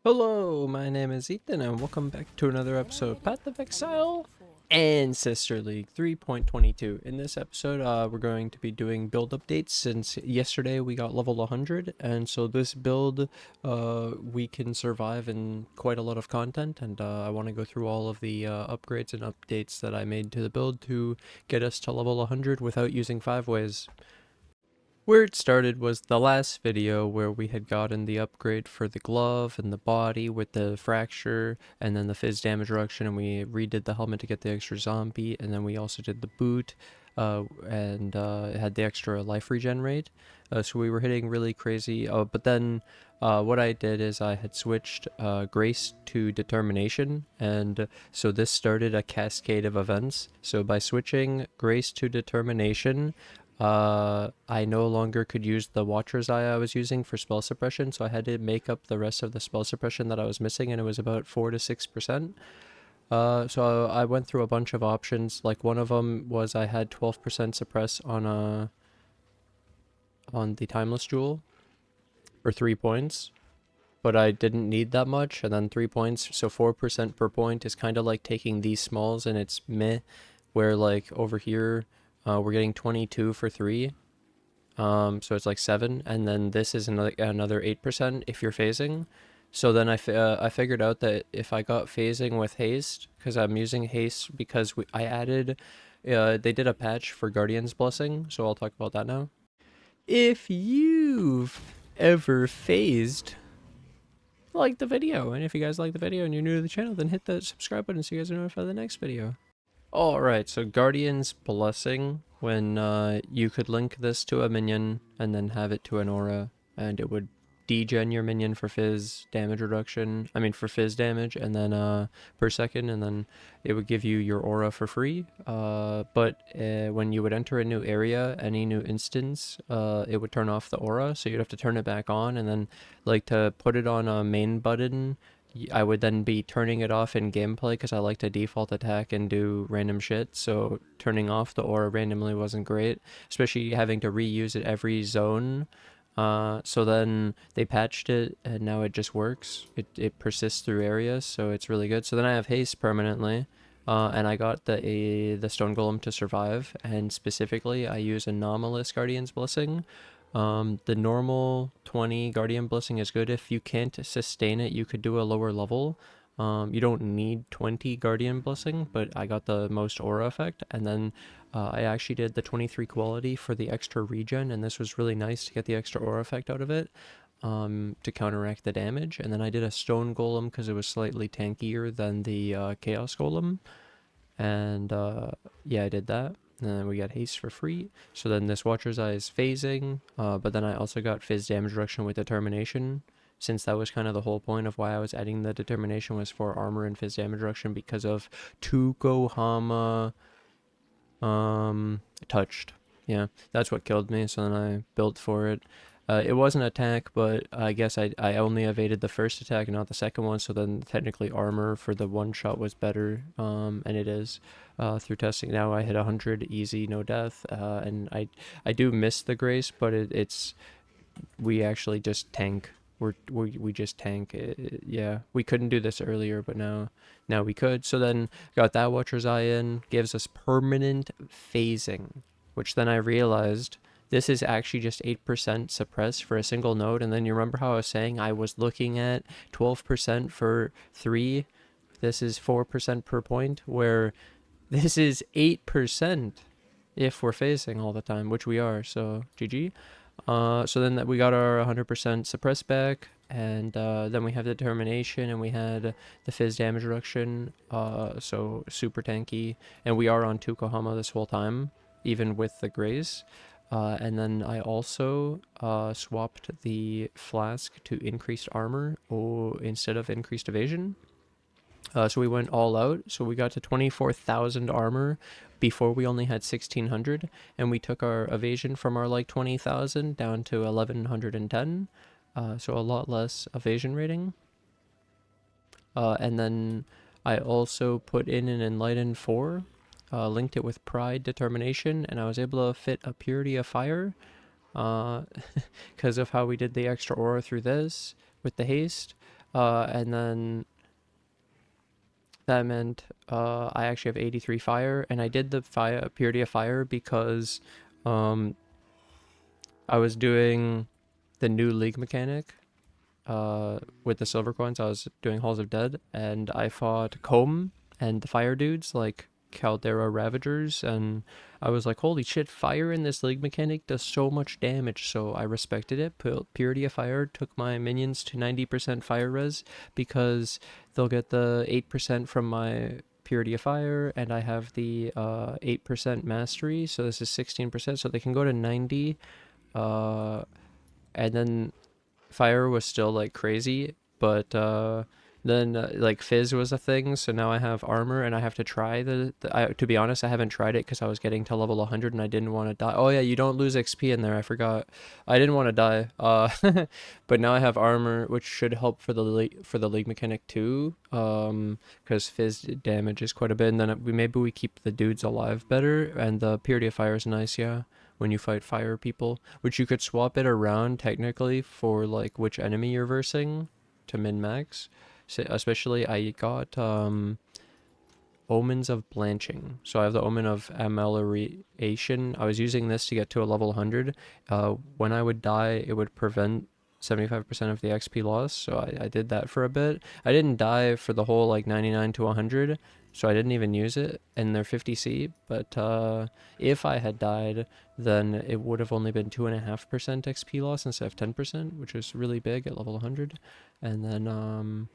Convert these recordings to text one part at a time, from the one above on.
Hello, my name is Ethan and welcome back to another episode of Path of Exile Ancestor League 3.22. In this episode, we're going to be doing build updates since yesterday we got level 100, and so this build, we can survive in quite a lot of content, and I want to go through all of the upgrades and updates that I made to the build to get us to level 100 without using 5 ways. Where it started was the last video where we had gotten the upgrade for the glove and the body with the fracture and then the fizz damage reduction, and we redid the helmet to get the extra zombie, and then we also did the boot and it had the extra life regenerate. So we were hitting really crazy, but then what I did is I had switched Grace to Determination, and so this started a cascade of events. So by switching Grace to Determination, I no longer could use the Watcher's Eye I was using for spell suppression, so I had to make up the rest of the spell suppression that I was missing, and it was about 4 to 6%. So I went through a bunch of options. Like one of them was I had 12% suppress on the Timeless Jewel for 3 points, but I didn't need that much, and then 3 points, so 4% per point is kind of like taking these smalls and it's meh, where like over here we're getting 22 for 3, so it's like 7, and then this is another 8% if you're phasing. So then I figured out that if I got phasing with Haste, because I'm using Haste because I added, they did a patch for Guardian's Blessing, so I'll talk about that now. If you've ever phased, like the video, and if you guys like the video and you're new to the channel, then hit that subscribe button so you guys are notified of the next video. Alright, so Guardian's Blessing, when you could link this to a minion and then have it to an aura, and it would degen your minion for fizz damage reduction, for fizz damage, and then per second, and then it would give you your aura for free. But when you would enter a new area, any new instance, it would turn off the aura, so you'd have to turn it back on, and then like to put it on a main button, I would then be turning it off in gameplay because I like to default attack and do random shit, so turning off the aura randomly wasn't great, especially having to reuse it every zone. So then they patched it and now it just works. It persists through areas, so it's really good. So then I have Haste permanently, and I got the Stone Golem to survive, and specifically I use Anomalous Guardian's Blessing. The normal 20 Guardian Blessing is good. If you can't sustain it, you could do a lower level. You don't need 20 Guardian Blessing, but I got the most aura effect, and then I actually did the 23 quality for the extra regen, and this was really nice to get the extra aura effect out of it, to counteract the damage. And then I did a Stone Golem because it was slightly tankier than the Chaos Golem, and yeah, I did that. And then we got Haste for free. So then this Watcher's Eye is phasing, but then I also got fizz damage reduction with Determination, since that was kind of the whole point of why I was adding the Determination, was for armor and fizz damage reduction because of Tukohama touched. Yeah, that's what killed me, so then I built for it. It wasn't attack, but I guess I only evaded the first attack and not the second one, so then technically armor for the one shot was better, and it is. Through testing now I hit 100 easy, no death, and I do miss the Grace, but we actually just tank. We just tank. Yeah, we couldn't do this earlier, but now we could. So then got that Watcher's Eye in, gives us permanent phasing, which then I realized this is actually just 8% suppress for a single node. And then you remember how I was saying I was looking at 12% for 3? This is 4% per point, where this is 8% if we're phasing all the time, which we are, so GG. So then we got our 100% suppress back, and then we have the Determination, and we had the fizz damage reduction, so super tanky. And we are on Tukohama this whole time, even with the Grace. And then I also swapped the Flask to increased armor instead of increased evasion. So we went all out, so we got to 24,000 armor. Before we only had 1,600, and we took our evasion from our like 20,000 down to 1,110, so a lot less evasion rating. And then I also put in an Enlightened 4, linked it with Pride Determination, and I was able to fit a Purity of Fire, because of how we did the extra aura through this with the Haste. And then that meant I actually have 83 fire, and I did the fire purity of fire because I was doing the new league mechanic with the silver coins. I was doing Halls of Dead, and I fought Comb and the fire dudes like Caldera Ravagers, and I was like, holy shit, fire in this league mechanic does so much damage, so I respected it. Purity of Fire took my minions to 90% fire res because they'll get the 8% from my Purity of Fire, and I have the 8% mastery, so this is 16%, so they can go to 90, and then fire was still like crazy, but then like fizz was a thing, so now I have armor and I have to try to be honest, I haven't tried it because I was getting to level 100 and I didn't want to die. Oh yeah, you don't lose XP in there, I forgot. I didn't want to die, but now I have armor, which should help for the league mechanic too, because fizz damage is quite a bit, and then maybe we keep the dudes alive better, and the purity of fire is nice, yeah, when you fight fire people, which you could swap it around technically for like which enemy you're versing to min-max. So especially I got Omens of Blanching. So I have the Omen of Amelioration. I was using this to get to a level 100. When I would die, it would prevent 75% of the XP loss, so I did that for a bit. I didn't die for the whole like 99 to 100, so I didn't even use it, and they're 50C, but if I had died, then it would have only been 2.5% XP loss instead of 10%, which is really big at level 100. And then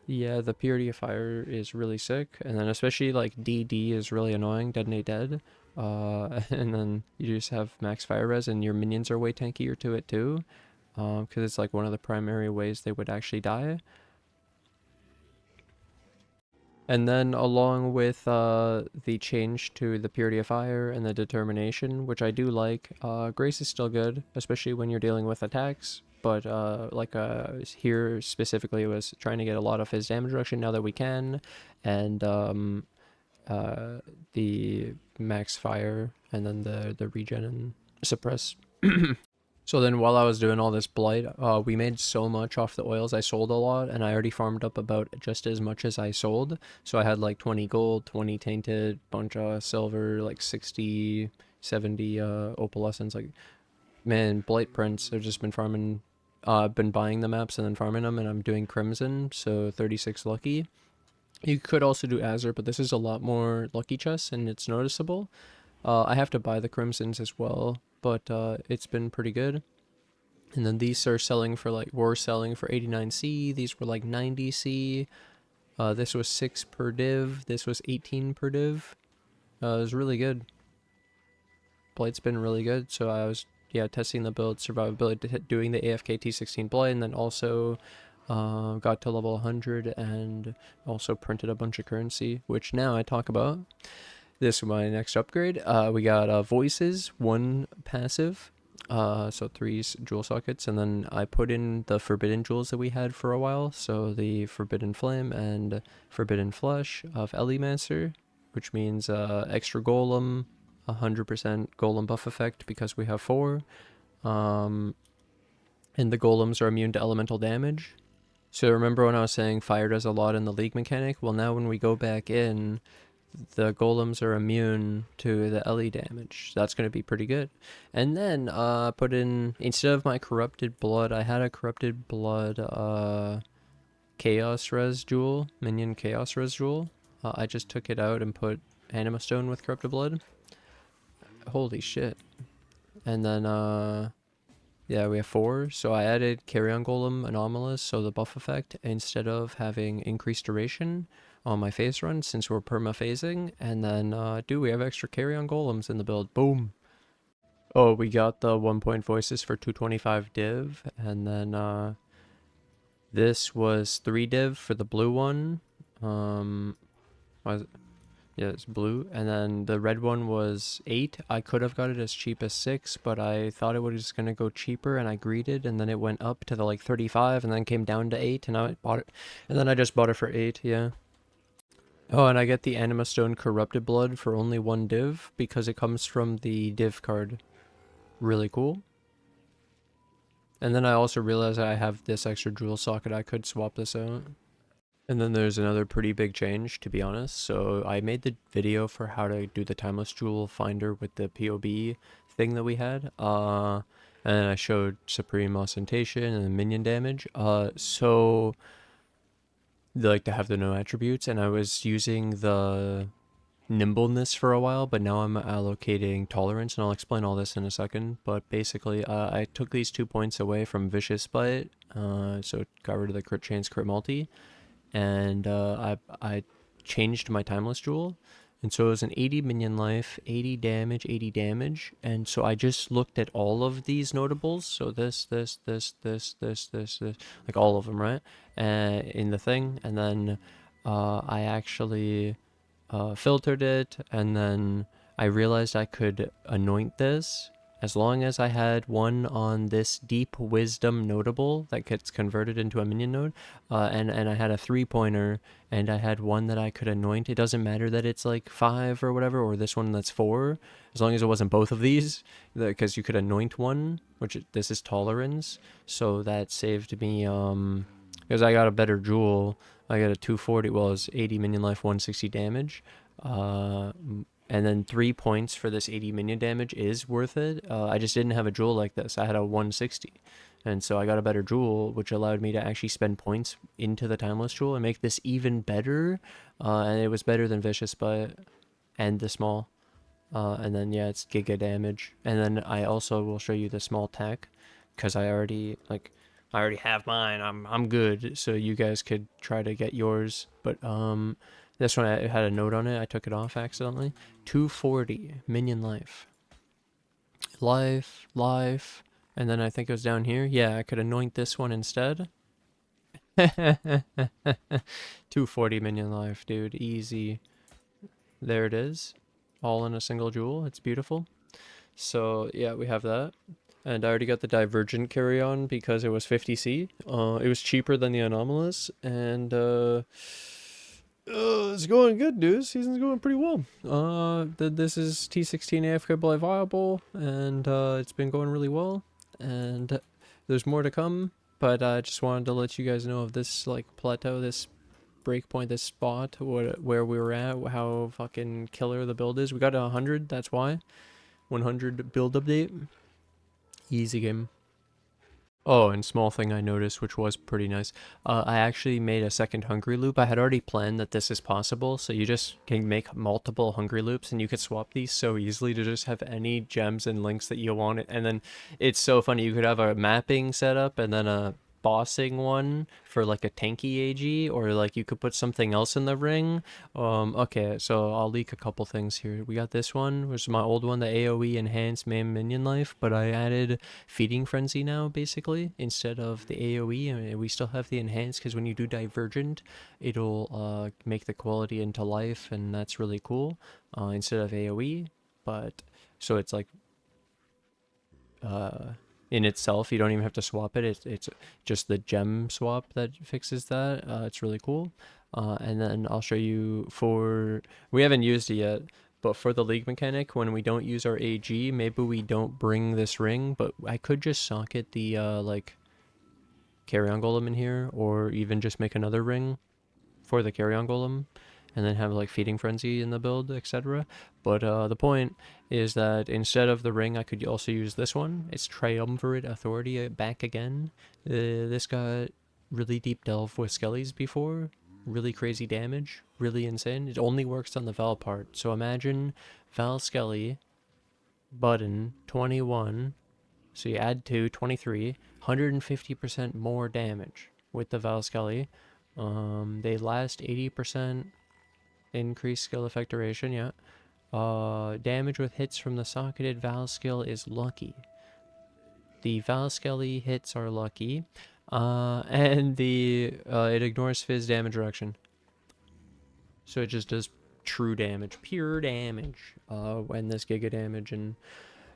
yeah, the Purity of Fire is really sick, and then especially like DD is really annoying, Detonate Dead, and then you just have max fire res, and your minions are way tankier to it too, because it's like one of the primary ways they would actually die. And then along with the change to the Purity of Fire and the Determination, which I do like, Grace is still good, especially when you're dealing with attacks. But here specifically was trying to get a lot of his damage reduction now that we can, and the max fire, and then the regen and suppress. So then while I was doing all this blight, we made so much off the oils. I sold a lot, and I already farmed up about just as much as I sold. So I had like 20 gold, 20 tainted, bunch of silver, like 60, 70 opalescence. Like, man, blight prints, I've just been farming. I've been buying the maps and then farming them, and I'm doing crimson, so 36 lucky. You could also do azure, but this is a lot more lucky chests, and it's noticeable. I have to buy the crimsons as well, but it's been pretty good. And then these are selling for like, were selling for 89C. These were like 90C. This was 6 per div. This was 18 per div. It was really good. Blight's been really good, so I was, yeah, testing the build, survivability, doing the AFK T16 Blight, and then also got to level 100 and also printed a bunch of currency, which now I talk about. This is my next upgrade. We got voices, 1 passive, so 3 jewel sockets, and then I put in the forbidden jewels that we had for a while, so the forbidden flame and forbidden flesh of Elemancer, which means extra golem, 100% golem buff effect because we have 4, and the golems are immune to elemental damage. So remember when I was saying fire does a lot in the league mechanic? Well, now when we go back in, the golems are immune to the LE damage. That's going to be pretty good. And then put in, instead of my corrupted blood, I had a corrupted blood chaos res jewel, minion chaos res jewel. I just took it out and put anima stone with corrupted blood. Holy shit. And then yeah, we have 4. So I added Carrion Golem anomalous, so the buff effect, instead of having increased duration on my phase run, since we're perma-phasing. And then we have extra Carrion Golems in the build. Boom. Oh, we got the 1-point voices for 225 div, and then this was 3 div for the blue one. Yeah, it's blue, and then the red one was 8. I could have got it as cheap as 6, but I thought it was just gonna go cheaper, and I greeted, and then it went up to the like 35, and then came down to 8, and I bought it, and then I just bought it for 8. Yeah. Oh, and I get the Anima Stone Corrupted Blood for only 1 div because it comes from the div card. Really cool. And then I also realized I have this extra jewel socket. I could swap this out. And then there's another pretty big change, to be honest. So I made the video for how to do the timeless jewel finder with the POB thing that we had. And I showed supreme ostentation and the minion damage. So they like to have the no attributes, and I was using the nimbleness for a while, but now I'm allocating tolerance, and I'll explain all this in a second. But basically, I took these 2 points away from vicious bite, so it got rid of the crit chance, crit multi, and I changed my timeless jewel, and so it was an 80 minion life, 80 damage, and so I just looked at all of these notables, so this, like all of them, right, in the thing, and then I actually filtered it, and then I realized I could anoint this as long as I had one on this deep wisdom notable that gets converted into a minion node, and I had a 3-pointer, and I had one that I could anoint. It doesn't matter that it's like 5 or whatever, or this one that's 4, as long as it wasn't both of these, because you could anoint one, which this is tolerance, so that saved me, because I got a better jewel. I got a 240, well, it's 80 minion life, 160 damage, and then 3 points for this 80 minion damage is worth it. I just didn't have a jewel like this. I had a 160. And so I got a better jewel, which allowed me to actually spend points into the timeless jewel and make this even better. And it was better than Vicious Bite and the small. And then, yeah, it's giga damage. And then I also will show you the small tech, because I already have mine. I'm good. So you guys could try to get yours. But this one, I had a note on it. I took it off accidentally. 240 minion life. Life. And then I think it was down here. Yeah, I could anoint this one instead. 240 minion life, dude. Easy. There it is. All in a single jewel. It's beautiful. So, yeah, we have that. And I already got the Divergent Carrion because it was 50C. It was cheaper than the Anomalous. And, it's going good, dude. Season's going pretty well. This is T16 AFK Play Viable, and it's been going really well. And there's more to come, but I just wanted to let you guys know of this like plateau, this breakpoint, this spot, where we were at, how fucking killer the build is. We got to 100. That's why 100 build update. Easy game. Oh, and small thing I noticed, which was pretty nice. I actually made a second hungry loop. I had already planned that this is possible, so you just can make multiple hungry loops, and you could swap these so easily to just have any gems and links that you want. And then it's so funny, you could have a mapping setup and then a bossing one for like a tanky AG, or like you could put something else in the ring. Okay, so I'll leak a couple things here. We got this one, which is my old one, the AoE enhanced main minion life, but I added feeding frenzy now basically instead of the AoE, and we still have the enhanced because when you do divergent it'll make the quality into life, and that's really cool, instead of AoE. But so it's like in itself, you don't even have to swap it. It's just the gem swap that fixes that. It's really cool. And then I'll show you we haven't used it yet, but for the league mechanic, when we don't use our AG, maybe we don't bring this ring, but I could just socket the like Carrion Golem in here, or even just make another ring for the Carrion Golem, and then have like feeding frenzy in the build, etc. But the point is that instead of the ring, I could also use this one. It's Triumvirate Authority back again. This got really deep delve with skellies before, really crazy damage, really insane. It only works on the Val part. So imagine Val Skelly, button 21, so you add 2, 23, 150% more damage with the Val Skelly. They last 80%. Increased skill effect duration, yeah. Damage with hits from the socketed Val skill is lucky. The Val Skelly hits are lucky. And it ignores Fizz damage reduction. So it just does true damage, pure damage, when this giga damage. And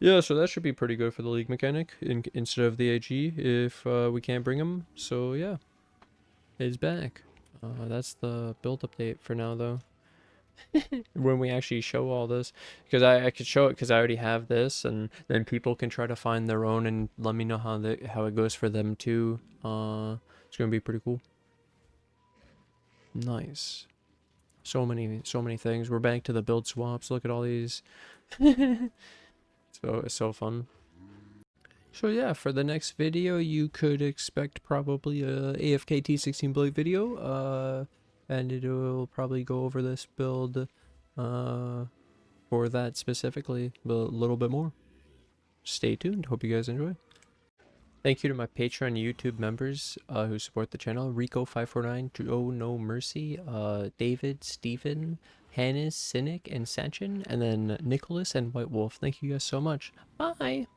yeah, so that should be pretty good for the league mechanic instead of the AG if we can't bring him. So yeah, it's back. That's the build update for now though. when we actually show all this, because I could show it because I already have this, and then people can try to find their own and let me know how it goes for them too. It's gonna be pretty cool. Nice. So many things. We're back to the build swaps. Look at all these. So it's so fun. So yeah, for the next video, you could expect probably a AFK T16 Blade video, and it will probably go over this build, for that specifically, but a little bit more. Stay tuned. Hope you guys enjoy. Thank you to my Patreon YouTube members who support the channel. Rico549, Joe No Mercy, David, Stephen, Hannes, Cynic, and Sanchin, and then Nicholas and White Wolf. Thank you guys so much. Bye!